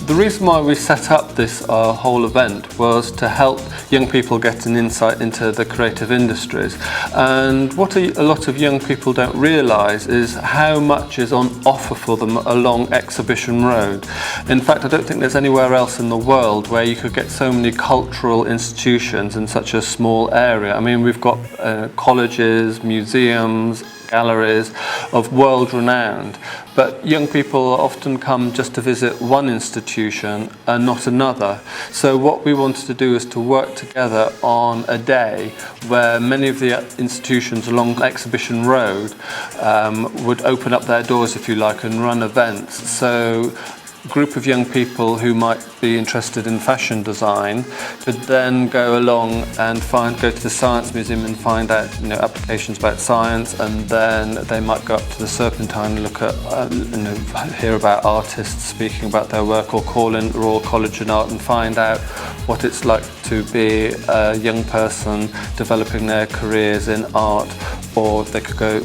The reason why we set up this whole event was to help young people get an insight into the creative industries. And what a lot of young people don't realise is how much is on offer for them along Exhibition Road. In fact, I don't think there's anywhere else in the world where you could get so many cultural institutions in such a small area. I mean, we've got colleges, museums, galleries of world renowned, but young people often come just to visit one institution and not another. So what we wanted to do is to work together on a day where many of the institutions along Exhibition Road would open up their doors, if you like, and run events. So a group of young people who might be interested in fashion design could then go along and go to the Science Museum and find out, applications about science, and then they might go up to the Serpentine and look at, hear about artists speaking about their work, or call in Royal College in Art and find out what it's like to be a young person developing their careers in art, or they could go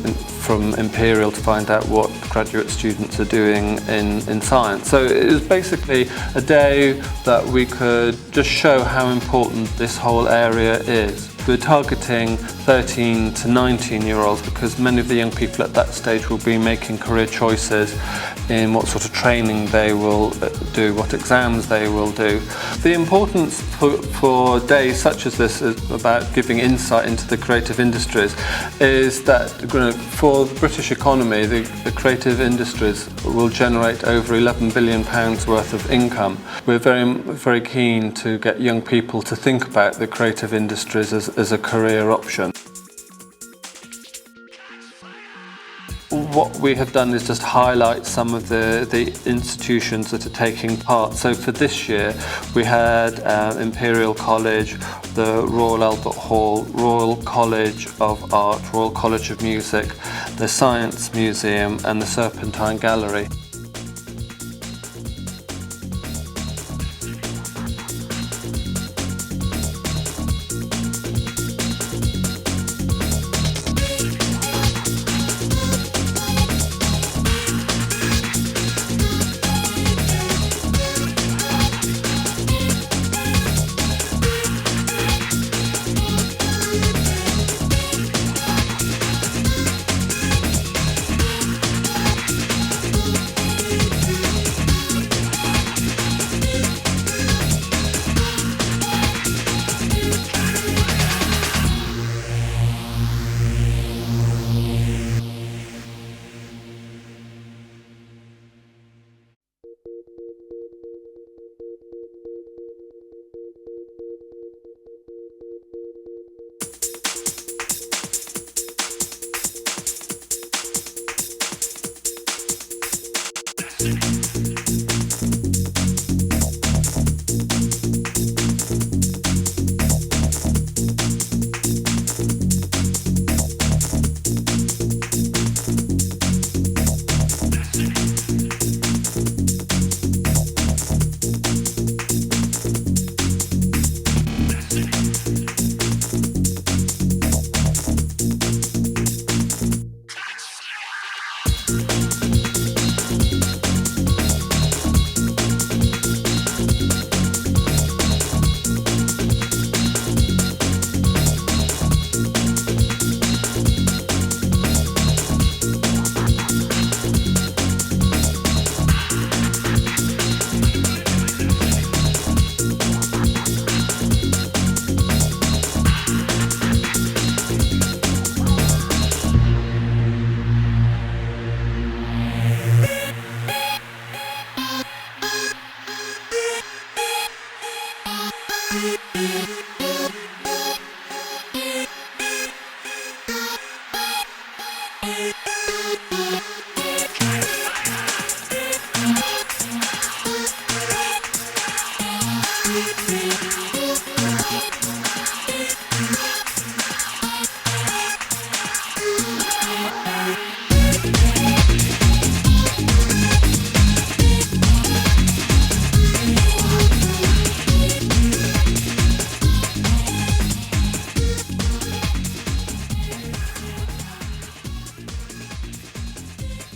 from Imperial to find out what graduate students are doing in science. So it was basically a day that we could just show how important this whole area is. We're targeting 13 to 19-year-olds because many of the young people at that stage will be making career choices in what sort of training they will do, what exams they will do. The importance for days such as this is about giving insight into the creative industries is that for the British economy, the creative industries will generate over £11 billion worth of income. We're very keen to get young people to think about the creative industries as a career option. What we have done is just highlight some of the institutions that are taking part. So for this year we had Imperial College, the Royal Albert Hall, Royal College of Art, Royal College of Music, the Science Museum and the Serpentine Gallery.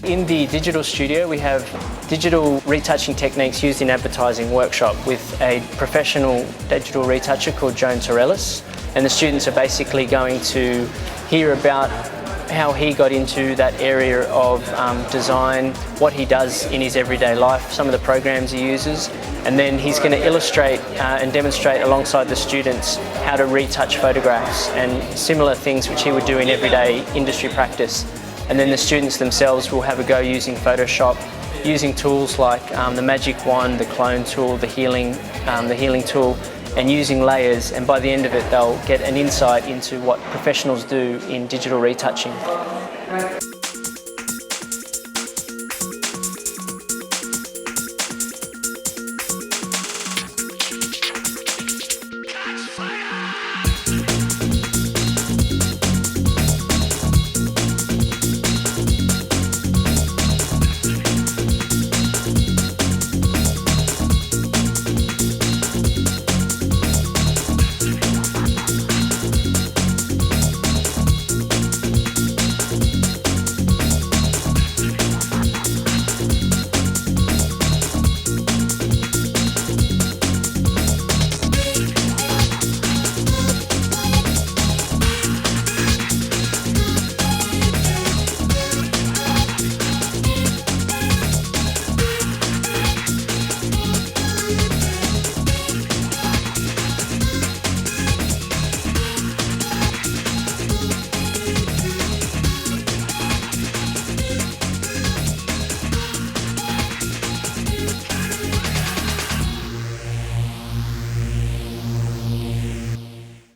In the digital studio, we have digital retouching techniques used in advertising workshop with a professional digital retoucher called Joan Torellis. And the students are basically going to hear about how he got into that area of design, what he does in his everyday life, some of the programs he uses, and then he's going to illustrate and demonstrate alongside the students how to retouch photographs and similar things which he would do in everyday industry practice. And then the students themselves will have a go using Photoshop, using tools like the magic wand, the clone tool, the healing tool, and using layers, and by the end of it they'll get an insight into what professionals do in digital retouching.